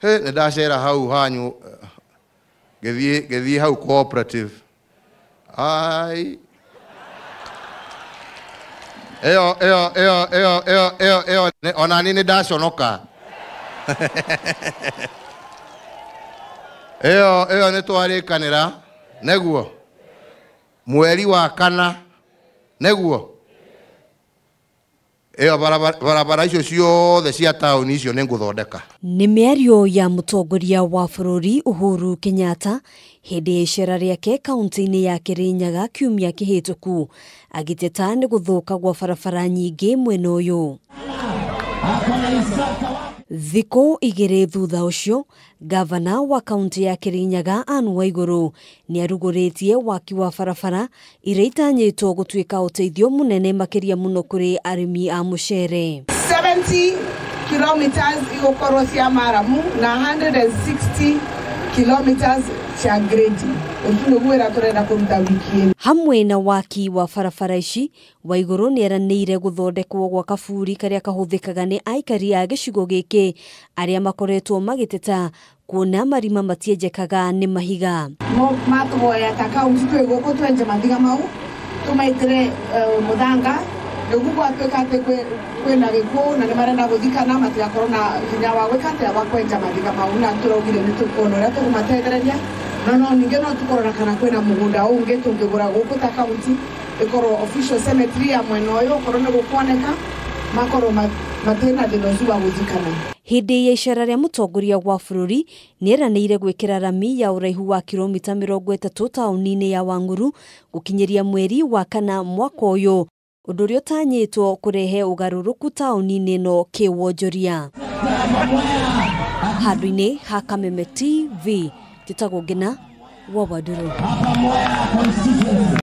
Nedashera hau hanyu gethi hau cooperative. Ai. Eo onani nedashonoka. Eo netwarikanira neguo. Mweri wa kana neguo. Barabara icio ciothe cia tauni icio nĩngũthondeka. Nĩ mĩario ya mũtongoria wa bũrũri Uhuru Kenyatta hĩndĩ ya icera rĩake kaunti-inĩ ya Kirinyaga kiumia kĩhĩtũku agĩteta nĩ gũthũka gwa barabara nyingĩ mwena ũyũ. Thikũ igĩrĩ thutha ũcio, gavana wa kaunti ya Kirinyaga Anne Waigũrũ nĩ arugũrĩtie waki wa barabara iria itanyĩtwo gũtuĩka ũteithio mũnene makĩria mũno kũrĩ arĩmi a mũcere. 70 kilometers igũkorwo cia maramu na 160 kilometers cia grade. Ũtuĩgwĩra tũrenda kũruta wiki ĩno. Hamwe na waki wa barabara ici, Waigũrũ nĩ eranĩire gũthondekwo gwa kaburi karĩa kahũthĩkaga nĩ aikari a gĩcigo gĩkĩ arĩa makoretwo magĩteta kuona marima matienjekaga nĩ mahiga. Matũhoya ta kaunti twĩ gũkũ twenje mathiga mau tũmaitĩre mũthanga nĩguo gwatuĩka atĩ kwĩna gĩkuũ na nĩ marenda gũthikana matigakorwo na hinya wa gwĩka atĩa wa kwenja mathiga mau na tũraugire nĩ tũkuona ũrĩa tũkũmateithĩrĩria. No ningĩ no tũkorora kana kwĩna mũgũnda ũngĩ tũngĩgũra gũkũ ta kaunti ĩkorwo official cemetery ya mwena ũyũ okorwo nĩ gũkuoneka makorwo matena thĩna ũcio wa gũthikana. Hĩndĩ ya icera rĩa mũtongoria wa bũrũri nĩ eranĩire gwĩkĩra rami ya ũraihu wa kilomita 30 taũni-inĩ ya Wangũrũ gũkinyĩria mweri wa kana mwaka ũyũ, ũndũ ũrĩa ũtanyĩtwo kũrehe ũgarũrũku taũni-inĩ ĩno kĩwonjoria. Handũ-inĩ ha Kameme TV, Tĩtagwo Ngina wa Wadũrũ.